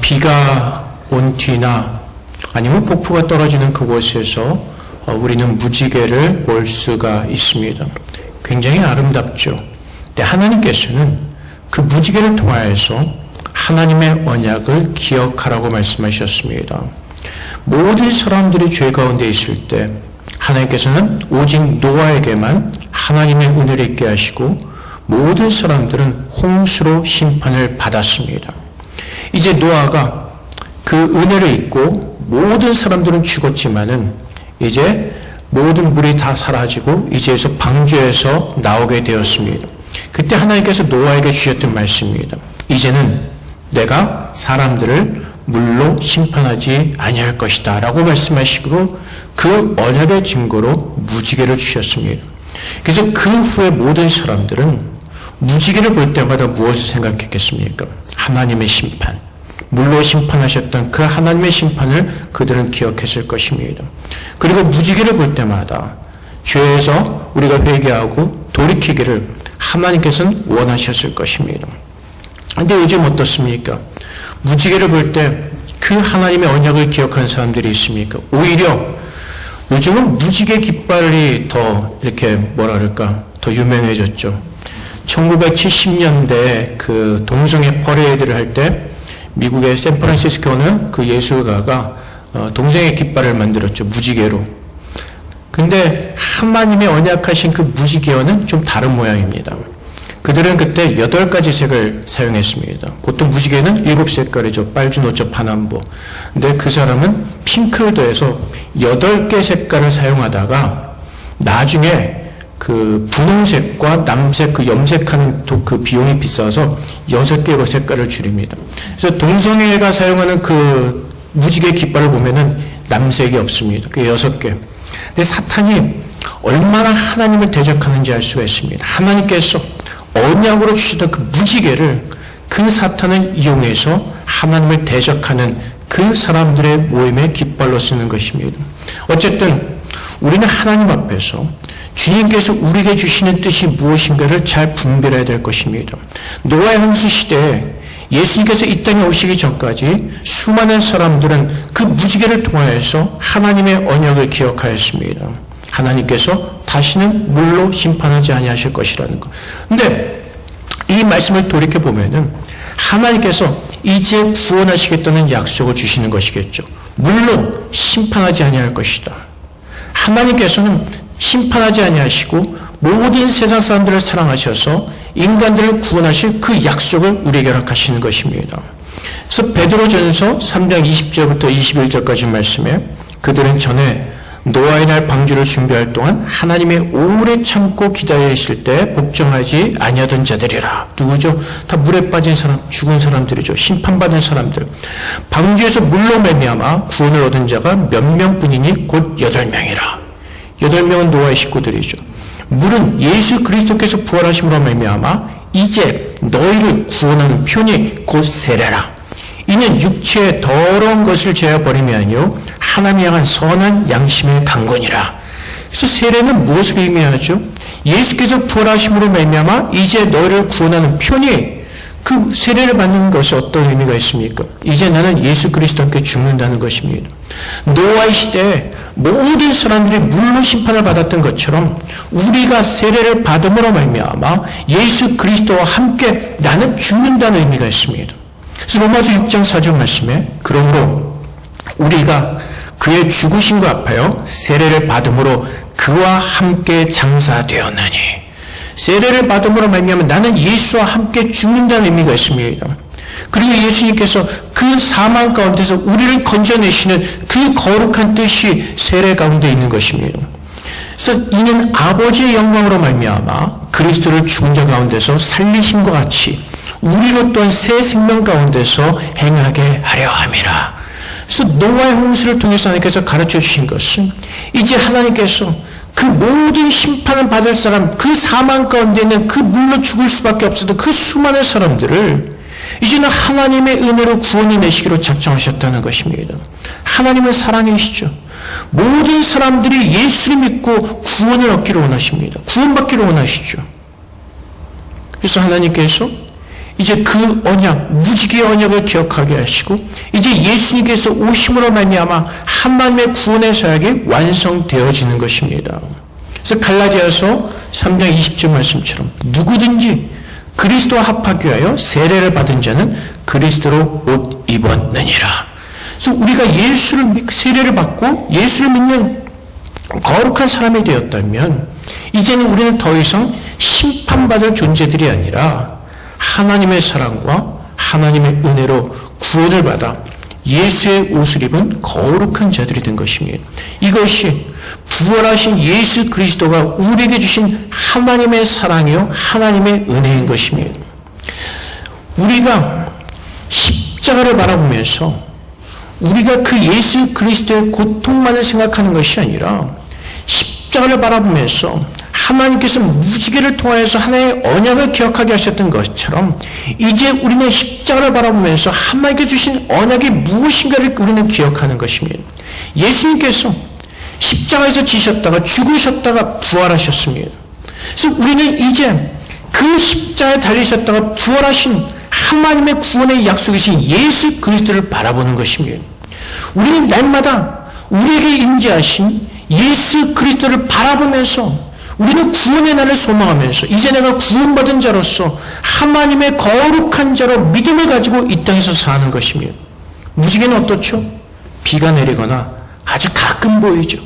비가 온 뒤나 아니면 폭풍가 떨어지는 그곳에서 우리는 무지개를 볼 수가 있습니다. 굉장히 아름답죠. 근데 하나님께서는 그 무지개를 통하여서 하나님의 언약을 기억하라고 말씀하셨습니다. 모든 사람들이 죄 가운데 있을 때 하나님께서는 오직 노아에게만 하나님의 은혜를 있게 하시고 모든 사람들은 홍수로 심판을 받았습니다. 이제 노아가 그 은혜를 잊고 모든 사람들은 죽었지만은 이제 모든 물이 다 사라지고 이제서 방주에서 나오게 되었습니다. 그때 하나님께서 노아에게 주셨던 말씀입니다. 이제는 내가 사람들을 물로 심판하지 아니할 것이다 라고 말씀하시고 그 언약의 증거로 무지개를 주셨습니다. 그래서 그 후에 모든 사람들은 무지개를 볼 때마다 무엇을 생각했겠습니까? 하나님의 심판, 물로 심판하셨던 그 하나님의 심판을 그들은 기억했을 것입니다. 그리고 무지개를 볼 때마다 죄에서 우리가 회개하고 돌이키기를 하나님께서는 원하셨을 것입니다. 그런데 요즘 어떻습니까? 무지개를 볼 때 그 하나님의 언약을 기억하는 사람들이 있습니까? 오히려 요즘은 무지개 깃발이 더 이렇게 더 유명해졌죠. 1970년대 그 동성애 퍼레이드를 할 때 미국의 샌프란시스코는 그 예술가가 동성애 깃발을 만들었죠. 무지개로. 근데 하나님의 언약하신 그 무지개와는 좀 다른 모양입니다. 그들은 그때 8가지 색을 사용했습니다. 보통 무지개는 7색깔이죠. 빨주, 노초, 파남보. 근데 그 사람은 핑크를 더해서 8개 색깔을 사용하다가 나중에 그 분홍색과 남색, 그 염색하는 그 비용이 비싸서 6개로 색깔을 줄입니다. 그래서 동성애가 사용하는 그 무지개 깃발을 보면은 남색이 없습니다. 그 6개. 근데 사탄이 얼마나 하나님을 대적하는지 알 수가 있습니다. 하나님께서 언약으로 주시던 그 무지개를 그 사탄을 이용해서 하나님을 대적하는 그 사람들의 모임의 깃발로 쓰는 것입니다. 어쨌든 우리는 하나님 앞에서 주님께서 우리에게 주시는 뜻이 무엇인가를 잘 분별해야 될 것입니다. 노아의 홍수 시대에 예수님께서 이 땅에 오시기 전까지 수많은 사람들은 그 무지개를 통하여서 하나님의 언약을 기억하였습니다. 하나님께서 다시는 물로 심판하지 아니하실 것이라는 것. 근데 이 말씀을 돌이켜 보면은 하나님께서 이제 구원하시겠다는 약속을 주시는 것이겠죠. 물로 심판하지 아니할 것이다. 하나님께서는 심판하지 아니하시고 모든 세상 사람들을 사랑하셔서 인간들을 구원하실 그 약속을 우리에게 허락하시는 것입니다. 그래서 베드로전서 3장 20절부터 21절까지 말씀에 그들은 전에 노아의 날 방주를 준비할 동안 하나님의 오래 참고 기다려 있을 때 복종하지 아니하던 자들이라. 누구죠? 다 물에 빠진 사람, 죽은 사람들이죠. 심판받은 사람들. 방주에서 물로 말미암아 구원을 얻은 자가 몇 명뿐이니 곧 8명이라. 8명은 노아의 식구들이죠. 물은 예수 그리스도께서 부활하심으로 말미암아 이제 너희를 구원하는 표니 곧 세례라. 이는 육체의 더러운 것을 제어버림이 아니요 하나님 향한 선한 양심의 강권이라. 그래서 세례는 무엇을 의미하죠? 예수께서 부활하심으로 말미암아 이제 너희를 구원하는 표니 그 세례를 받는 것이 어떤 의미가 있습니까? 이제 나는 예수 그리스도와 함께 죽는다는 것입니다. 노아의 시대에 모든 사람들이 물로 심판을 받았던 것처럼 우리가 세례를 받음으로 말미암아 예수 그리스도와 함께 나는 죽는다는 의미가 있습니다. 그래서 로마서 6장 4절 말씀에 그러므로 우리가 그의 죽으심과 합하여 세례를 받음으로 그와 함께 장사되었나니 세례를 받음으로 말미암아 나는 예수와 함께 죽는다는 의미가 있습니다. 그리고 예수님께서 그 사망 가운데서 우리를 건져내시는 그 거룩한 뜻이 세례 가운데 있는 것입니다. 그래서 이는 아버지의 영광으로 말미암아 그리스도를 죽은 자 가운데서 살리심과 같이 우리로 또한 새 생명 가운데서 행하게 하려 함이라. 그래서 노아의 홍수를 통해서 하나님께서 가르쳐 주신 것은 이제 하나님께서 그 모든 심판을 받을 사람, 그 사망 가운데 있는 그 물로 죽을 수밖에 없었던 그 수많은 사람들을 이제는 하나님의 은혜로 구원해 내시기로 작정하셨다는 것입니다. 하나님은 사랑이시죠. 모든 사람들이 예수를 믿고 구원을 얻기를 원하십니다. 구원받기를 원하시죠. 그래서 하나님께서 이제 그 언약, 무지개의 언약을 기억하게 하시고 이제 예수님께서 오심으로 말미암아 하나님의 구원의 사역이 완성되어지는 것입니다. 그래서 갈라디아서 3장 20절 말씀처럼 누구든지 그리스도와 합하기 위하여 세례를 받은 자는 그리스도로 옷 입었느니라. 그래서 우리가 세례를 받고 예수를 믿는 거룩한 사람이 되었다면 이제는 우리는 더 이상 심판받을 존재들이 아니라 하나님의 사랑과 하나님의 은혜로 구원을 받아 예수의 옷을 입은 거룩한 자들이 된 것입니다. 이것이 부활하신 예수 그리스도가 우리에게 주신 하나님의 사랑이요 하나님의 은혜인 것입니다. 우리가 십자가를 바라보면서 우리가 그 예수 그리스도의 고통만을 생각하는 것이 아니라 십자가를 바라보면서 하나님께서 무지개를 통하여서 하나의 언약을 기억하게 하셨던 것처럼 이제 우리는 십자가를 바라보면서 하나님께 주신 언약이 무엇인가를 우리는 기억하는 것입니다. 예수님께서 십자가에서 지셨다가 죽으셨다가 부활하셨습니다. 그래서 우리는 이제 그 십자가에 달리셨다가 부활하신 하나님의 구원의 약속이신 예수 그리스도를 바라보는 것입니다. 우리는 날마다 우리에게 임재하신 예수 그리스도를 바라보면서 우리는 구원의 날을 소망하면서 이제 내가 구원받은 자로서 하나님의 거룩한 자로 믿음을 가지고 이 땅에서 사는 것입니다. 무지개는 어떻죠? 비가 내리거나 아주 가끔 보이죠.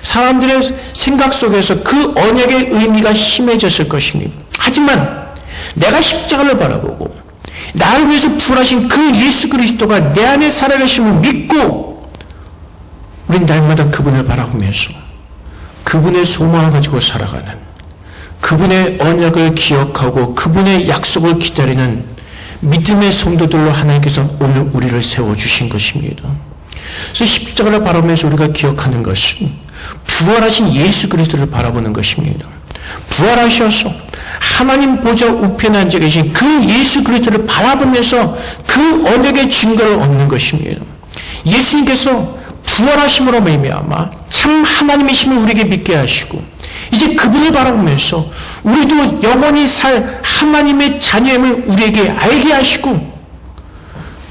사람들의 생각 속에서 그 언약의 의미가 심해졌을 것입니다. 하지만 내가 십자가를 바라보고 나를 위해서 부활하신 그 예수 그리스도가 내 안에 살아계심을 믿고 우린 날마다 그분을 바라보면서 그분의 소망을 가지고 살아가는 그분의 언약을 기억하고 그분의 약속을 기다리는 믿음의 성도들로 하나님께서 오늘 우리를 세워주신 것입니다. 그래서 십자가를 바라보면서 우리가 기억하는 것은 부활하신 예수 그리스도를 바라보는 것입니다. 부활하셔서 하나님 보좌 우편에 앉아 계신 그 예수 그리스도를 바라보면서 그 언약의 증거를 얻는 것입니다. 예수님께서 부활하심으로 말미암아 참 하나님이심을 우리에게 믿게 하시고 이제 그분을 바라보면서 우리도 영원히 살 하나님의 자녀임을 우리에게 알게 하시고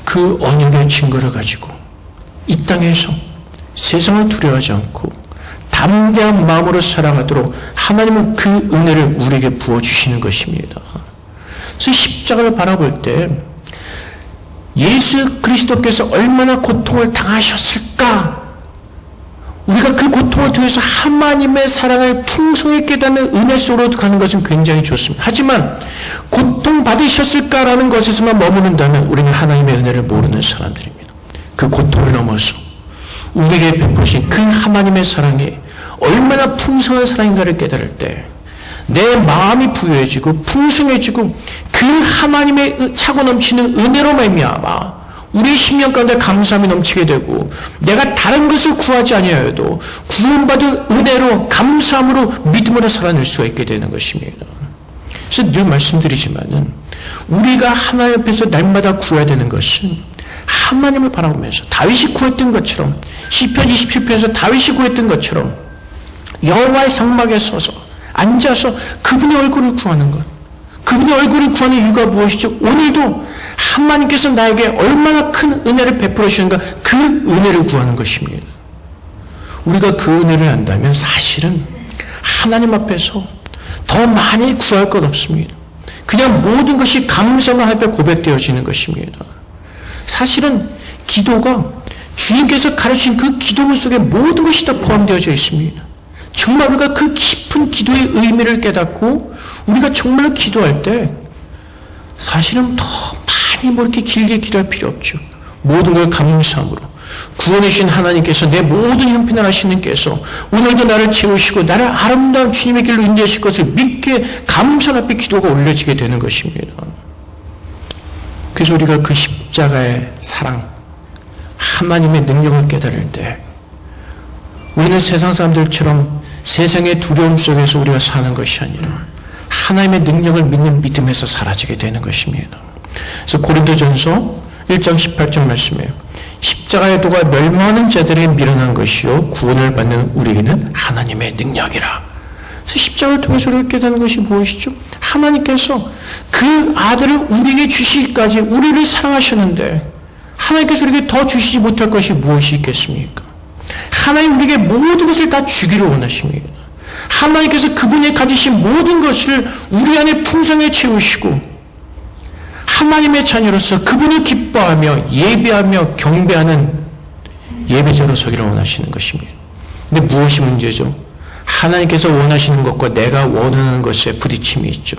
그 언약의 증거를 가지고 이 땅에서 세상을 두려워하지 않고 담대한 마음으로 살아가도록 하나님은 그 은혜를 우리에게 부어주시는 것입니다. 그래서 십자가를 바라볼 때 예수 그리스도께서 얼마나 고통을 당하셨을까? 우리가 그 고통을 통해서 하나님의 사랑을 풍성히 깨닫는 은혜 속으로 가는 것은 굉장히 좋습니다. 하지만 고통받으셨을까라는 것에서만 머무른다면 우리는 하나님의 은혜를 모르는 사람들입니다. 그 고통을 넘어서 우리에게 베푸신 그 하나님의 사랑이 얼마나 풍성한 사랑인가를 깨달을 때 내 마음이 부유해지고 풍성해지고 그 하나님의 차고 넘치는 은혜로 말미암아 우리의 심령 가운데 감사함이 넘치게 되고 내가 다른 것을 구하지 아니하여도 구원받은 은혜로 감사함으로 믿음으로 살아낼 수가 있게 되는 것입니다. 그래서 늘 말씀드리지만은 우리가 하나님 앞에서 날마다 구해야 되는 것은 하나님을 바라보면서 다윗이 구했던 것처럼 시편 27편에서 다윗이 구했던 것처럼 여호와의 장막에 서서 앉아서 그분의 얼굴을 구하는 것. 그분의 얼굴을 구하는 이유가 무엇이죠? 오늘도 하나님께서 나에게 얼마나 큰 은혜를 베풀어 주시는가 그 은혜를 구하는 것입니다. 우리가 그 은혜를 안다면 사실은 하나님 앞에서 더 많이 구할 것 없습니다. 그냥 모든 것이 감사만 앞에 고백되어지는 것입니다. 사실은 기도가 주님께서 가르친 그 기도문 속에 모든 것이 다 포함되어져 있습니다. 정말 우리가 그 깊은 기도의 의미를 깨닫고 우리가 정말로 기도할 때 사실은 더 많이 뭐 이렇게 길게 기도할 필요 없죠. 모든 걸 감사함으로 구원해 주신 하나님께서 내 모든 형편을 하시는 께서 오늘도 나를 채우시고 나를 아름다운 주님의 길로 인도하실 것을 믿게 감사 앞에 기도가 올려지게 되는 것입니다. 그래서 우리가 그 십자가의 사랑 하나님의 능력을 깨달을 때 우리는 세상 사람들처럼 세상의 두려움 속에서 우리가 사는 것이 아니라 하나님의 능력을 믿는 믿음에서 사라지게 되는 것입니다. 그래서 고린도전서 1장 18절 말씀에 십자가의 도가 멸망하는 자들에게 미련한 것이요 구원을 받는 우리에게는 하나님의 능력이라. 그래서 십자가를 통해서 우리가 깨닫는 것이 무엇이죠? 하나님께서 그 아들을 우리에게 주시기까지 우리를 사랑하셨는데 하나님께서 우리에게 더 주시지 못할 것이 무엇이 있겠습니까? 하나님 우리에게 모든 것을 다 주기를 원하십니다. 하나님께서 그분이 가지신 모든 것을 우리 안에 풍성히 채우시고 하나님의 자녀로서 그분을 기뻐하며 예배하며 경배하는 예배자로 서기를 원하시는 것입니다. 근데 무엇이 문제죠? 하나님께서 원하시는 것과 내가 원하는 것에 부딪힘이 있죠.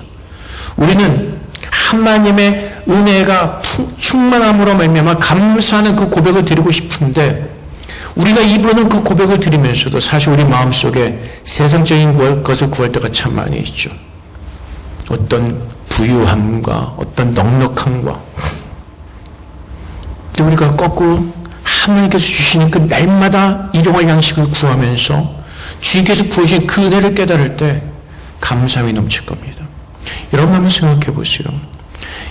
우리는 하나님의 은혜가 충만함으로 말미암아 감사하는 그 고백을 드리고 싶은데 우리가 입으로는 그 고백을 드리면서도 사실 우리 마음속에 세상적인 것을 구할 때가 참 많이 있죠. 어떤 부유함과 어떤 넉넉함과 또 우리가 거꾸로 하나님께서 주시는 그 날마다 일용할 양식을 구하면서 주님께서 부으신 그 은혜를 깨달을 때 감사함이 넘칠 겁니다. 여러분 한번 생각해 보세요.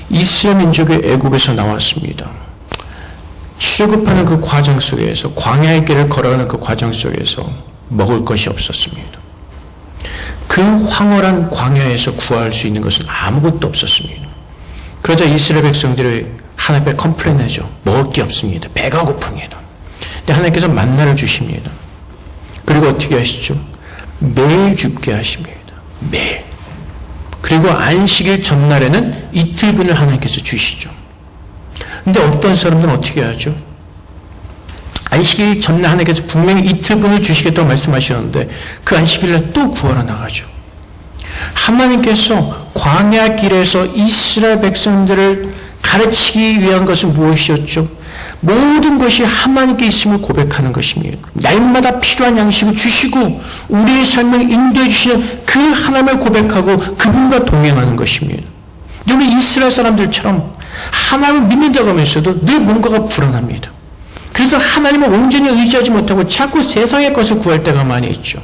이스라엘 민족이 애굽에서 나왔습니다. 출애굽하는 그 과정 속에서 광야의 길을 걸어가는 그 과정 속에서 먹을 것이 없었습니다. 그 황홀한 광야에서 구할 수 있는 것은 아무것도 없었습니다. 그러자 이스라엘 백성들이 하나님 앞에 컴플레인하죠. 먹을 게 없습니다. 배가 고픕니다. 근데 하나님께서 만나를 주십니다. 그리고 어떻게 하시죠? 매일 죽게 하십니다. 매일. 그리고 안식일 전날에는 이틀분을 하나님께서 주시죠. 근데 어떤 사람들은 어떻게 하죠? 안식일 전날 하나님께서 분명히 이틀분을 주시겠다고 말씀하셨는데 그 안식일날 또 구하러 나가죠. 하나님께서 광야 길에서 이스라엘 백성들을 가르치기 위한 것은 무엇이었죠? 모든 것이 하나님께 있음을 고백하는 것입니다. 날마다 필요한 양식을 주시고 우리의 삶을 인도해 주시는 그 하나님을 고백하고 그분과 동행하는 것입니다. 여러분 이스라엘 사람들처럼 하나님을 믿는다고 하면서도 늘 뭔가가 불안합니다. 그래서 하나님을 온전히 의지하지 못하고 자꾸 세상의 것을 구할 때가 많이 있죠.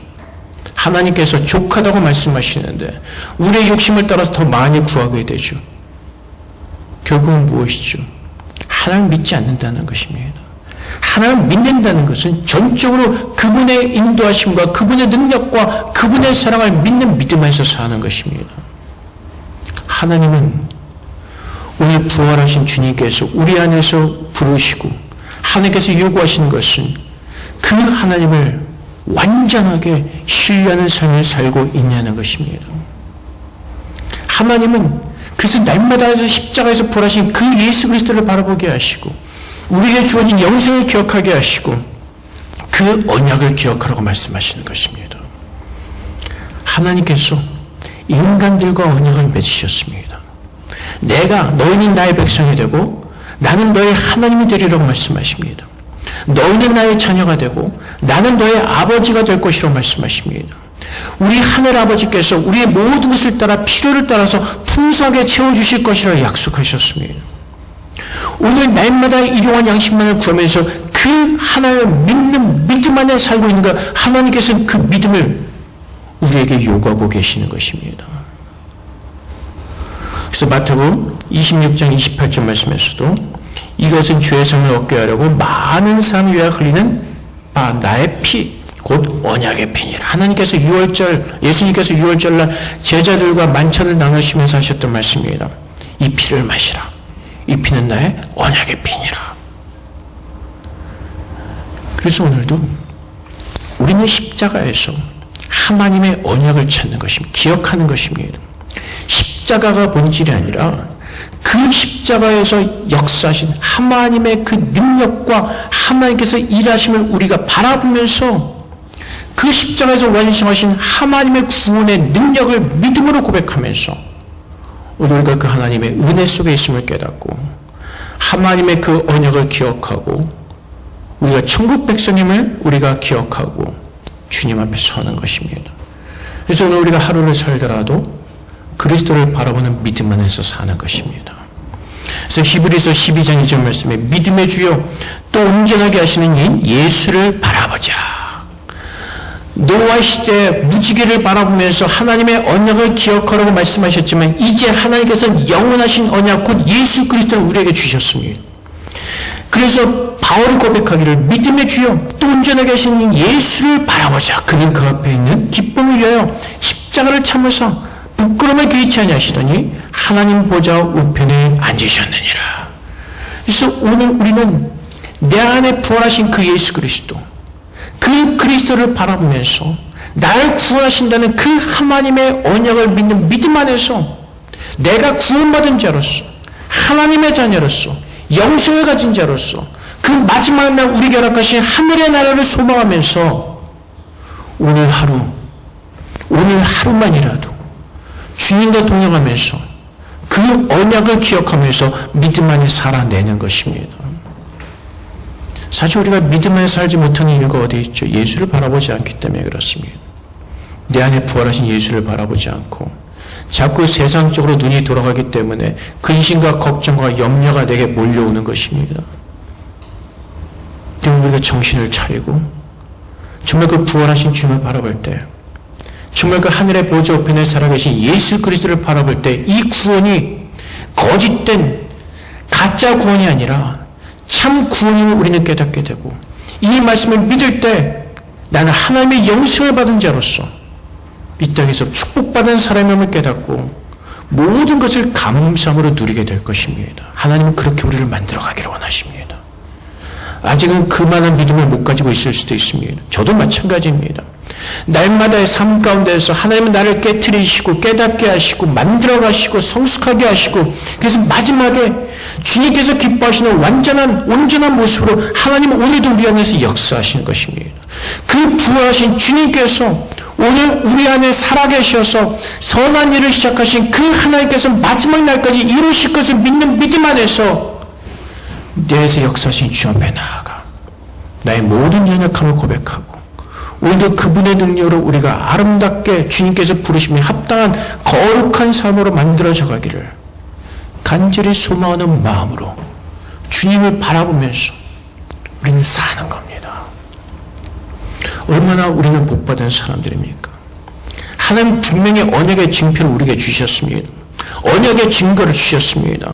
하나님께서 족하다고 말씀하시는데 우리의 욕심을 따라서 더 많이 구하게 되죠. 결국은 무엇이죠? 하나님을 믿지 않는다는 것입니다. 하나님을 믿는다는 것은 전적으로 그분의 인도하심과 그분의 능력과 그분의 사랑을 믿는 믿음 안에서 사는 것입니다. 하나님은 오늘 부활하신 주님께서 우리 안에서 부르시고 하나님께서 요구하시는 것은 그 하나님을 완전하게 신뢰하는 삶을 살고 있냐는 것입니다. 하나님은 그래서 날마다 십자가에서 부활하신 그 예수 그리스도를 바라보게 하시고 우리에게 주어진 영생을 기억하게 하시고 그 언약을 기억하라고 말씀하시는 것입니다. 하나님께서 인간들과 언약을 맺으셨습니다. 너희는 나의 백성이 되고 나는 너의 하나님이 되리라고 말씀하십니다. 너희는 나의 자녀가 되고 나는 너의 아버지가 될 것이라고 말씀하십니다. 우리 하늘 아버지께서 우리의 모든 것을 따라 필요를 따라서 풍성하게 채워주실 것이라고 약속하셨습니다. 오늘 날마다 일용할 양식만을 구하면서 그 하나님을 믿는 믿음 안에 살고 있는 것 하나님께서는 그 믿음을 우리에게 요구하고 계시는 것입니다. 그래서 마태복음 26장 28절 말씀에서도 이것은 죄의 상을 얻게 하려고 많은 사람을 위하여 흘리는 나의 피 곧 언약의 피니라. 하나님께서 예수님께서 6월절날 제자들과 만찬을 나누시면서 하셨던 말씀입니다. 이 피를 마시라. 이 피는 나의 언약의 피니라. 그래서 오늘도 우리는 십자가에서 하나님의 언약을 찾는 것입니다. 기억하는 것입니다. 십자가가 본질이 아니라 그 십자가에서 역사하신 하나님의 그 능력과 하나님께서 일하심을 우리가 바라보면서 그 십자가에서 완성하신 하나님의 구원의 능력을 믿음으로 고백하면서 우리가 그 하나님의 은혜 속에 있음을 깨닫고 하나님의 그 언약을 기억하고 우리가 천국 백성임을 우리가 기억하고 주님 앞에 서는 것입니다. 그래서 오늘 우리가 하루를 살더라도 그리스도를 바라보는 믿음 안에서 사는 것입니다. 그래서 히브리서 12장 2절 말씀에 믿음의 주요 또 온전하게 하시는 이인 예수를 바라보자. 노아 시대 무지개를 바라보면서 하나님의 언약을 기억하라고 말씀하셨지만 이제 하나님께서는 영원하신 언약 곧 예수 그리스도를 우리에게 주셨습니다. 그래서 바울이 고백하기를 믿음의 주여 또 온전하게 하시는 예수를 바라보자. 그는 그 앞에 있는 기쁨을 위하여 십자가를 십자가를 참으사 부끄러움을 개의치 아니하시더니 하나님 보좌 우편에 앉으셨느니라. 그래서 오늘 우리는 내 안에 부활하신 그 예수 그리스도, 그 그리스도를 바라보면서 나를 구원하신다는 그 하나님의 언약을 믿는 믿음 안에서 내가 구원받은 자로서, 하나님의 자녀로서, 영생을 가진 자로서 그 마지막 날 우리에게 허락하신 하늘의 나라를 소망하면서 오늘 하루만이라도 주님과 동행하면서 그 언약을 기억하면서 믿음 안에 살아내는 것입니다. 사실 우리가 믿음 안에 살지 못하는 이유가 어디 있죠? 예수를 바라보지 않기 때문에 그렇습니다. 내 안에 부활하신 예수를 바라보지 않고 자꾸 세상적으로 눈이 돌아가기 때문에 근심과 걱정과 염려가 내게 몰려오는 것입니다. 때문에 우리가 정신을 차리고 정말 그 부활하신 주님을 바라볼 때, 정말 그 하늘의 보좌 우편에 살아계신 예수 그리스도를 바라볼 때 이 구원이 거짓된 가짜 구원이 아니라 참 구원임을 우리는 깨닫게 되고, 이 말씀을 믿을 때 나는 하나님의 영생을 받은 자로서 이 땅에서 축복받은 사람임을 깨닫고 모든 것을 감사함으로 누리게 될 것입니다. 하나님은 그렇게 우리를 만들어가기를 원하십니다. 아직은 그만한 믿음을 못 가지고 있을 수도 있습니다. 저도 마찬가지입니다. 날마다의 삶 가운데서 하나님은 나를 깨트리시고 깨닫게 하시고 만들어가시고 성숙하게 하시고, 그래서 마지막에 주님께서 기뻐하시는 온전한 모습으로 하나님은 오늘도 우리 안에서 역사하시는 것입니다. 그 부활하신 주님께서 오늘 우리 안에 살아계셔서 선한 일을 시작하신 그 하나님께서 마지막 날까지 이루실 것을 믿는 믿음 안에서 내에서 역사하신 주 앞에 나아가 나의 모든 연약함을 고백하고, 오늘도 그분의 능력으로 우리가 아름답게 주님께서 부르심에 합당한 거룩한 삶으로 만들어져 가기를 간절히 소망하는 마음으로 주님을 바라보면서 우리는 사는 겁니다. 얼마나 우리는 복받은 사람들입니까? 하나님 분명히 언약의 징표를 우리에게 주셨습니다. 언약의 증거를 주셨습니다.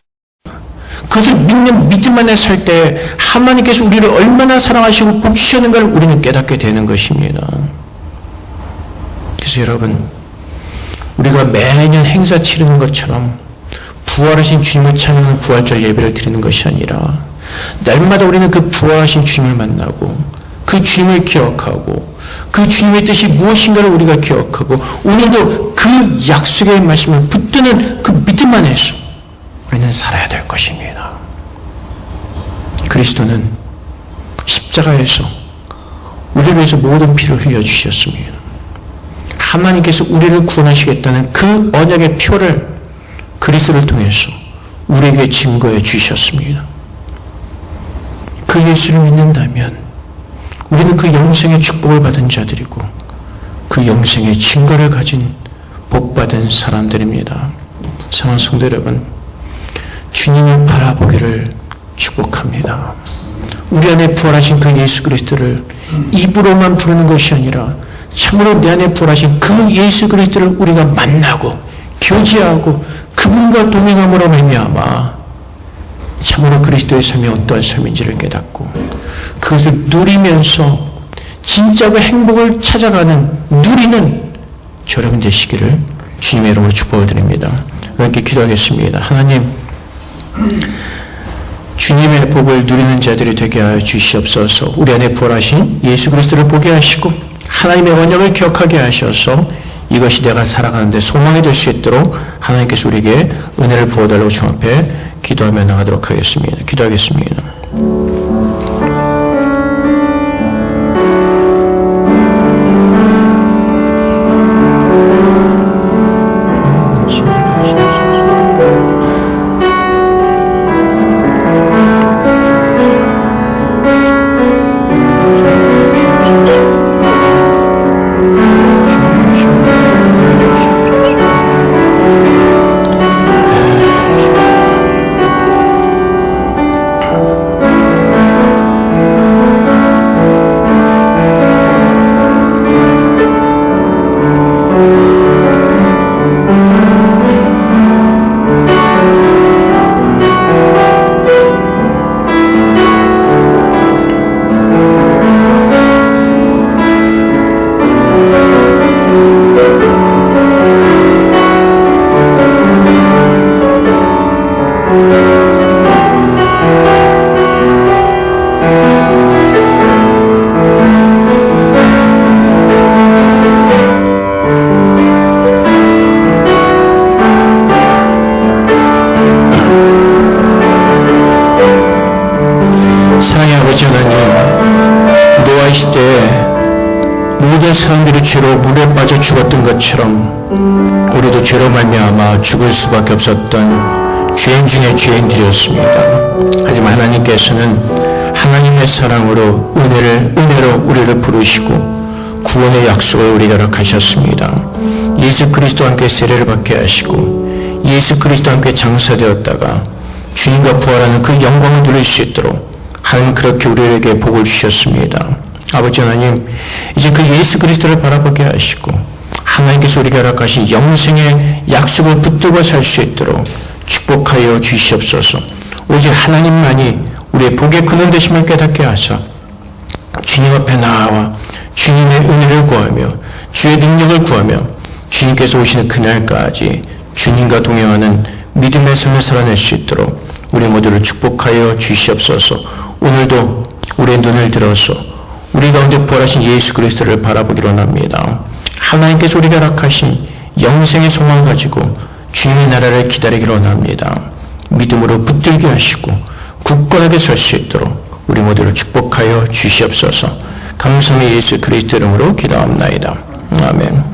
그것을 믿는 믿음 안에 살 때 하나님께서 우리를 얼마나 사랑하시고 복 주시는 걸 우리는 깨닫게 되는 것입니다. 그래서 여러분, 우리가 매년 행사 치르는 것처럼 부활하신 주님을 찬양하는 부활절 예배를 드리는 것이 아니라 날마다 우리는 그 부활하신 주님을 만나고 그 주님을 기억하고 그 주님의 뜻이 무엇인가를 우리가 기억하고 오늘도 그 약속의 말씀을 붙드는 그 믿음 안에서 우리는 살아야 될 것입니다. 그리스도는 십자가에서 우리를 위해서 모든 피를 흘려주셨습니다. 하나님께서 우리를 구원하시겠다는 그 언약의 표를 그리스도를 통해서 우리에게 증거해 주셨습니다. 그 예수를 믿는다면 우리는 그 영생의 축복을 받은 자들이고 그 영생의 증거를 가진 복받은 사람들입니다. 사랑하는 성도 여러분, 주님을 바라보기를 축복합니다. 우리 안에 부활하신 그 예수 그리스도를 입으로만 부르는 것이 아니라 참으로 내 안에 부활하신 그 예수 그리스도를 우리가 만나고 교제하고 그분과 동행함으로 말미암아 참으로 그리스도의 삶이 어떠한 삶인지를 깨닫고 그것을 누리면서 진짜 그 행복을 찾아가는 누리는 여러분 되시기를 주님의 이름으로 축복을 드립니다. 이렇게 기도하겠습니다. 하나님, 주님의 복을 누리는 자들이 되게 하여 주시옵소서. 우리 안에 부활하신 예수 그리스도를 보게 하시고 하나님의 언약을 기억하게 하셔서 이것이 내가 살아가는데 소망이 될 수 있도록 하나님께서 우리에게 은혜를 부어달라고 주 앞에 기도하며 나가도록 하겠습니다. 기도하겠습니다. 이 시대에 모든 사람들이 죄로 물에 빠져 죽었던 것처럼 우리도 죄로 말미암아 죽을 수밖에 없었던 죄인 중에 죄인들이었습니다. 하지만 하나님께서는 하나님의 사랑으로 은혜로 우리를 부르시고 구원의 약속을 우리에게 허락하셨습니다. 예수 그리스도와 함께 세례를 받게 하시고 예수 그리스도와 함께 장사되었다가 주님과 부활하는 그 영광을 누릴 수 있도록 하나님 그렇게 우리에게 복을 주셨습니다. 아버지 하나님, 이제 그 예수 그리스도를 바라보게 하시고 하나님께서 우리에게 허락하신 영생의 약속을 붙들고 살 수 있도록 축복하여 주시옵소서. 오직 하나님만이 우리의 복의 근원 되심을 깨닫게 하사 주님 앞에 나아와 주님의 은혜를 구하며 주의 능력을 구하며 주님께서 오시는 그날까지 주님과 동행하는 믿음의 삶을 살아낼 수 있도록 우리 모두를 축복하여 주시옵소서. 오늘도 우리의 눈을 들어서 우리 가운데 부활하신 예수 그리스도를 바라보기로 합니다. 하나님께서 우리가 허락하신 영생의 소망을 가지고 주님의 나라를 기다리기로 합니다. 믿음으로 붙들게 하시고 굳건하게 설 수 있도록 우리 모두를 축복하여 주시옵소서. 감사의 예수 그리스도 이름으로 기도합나이다. 아멘.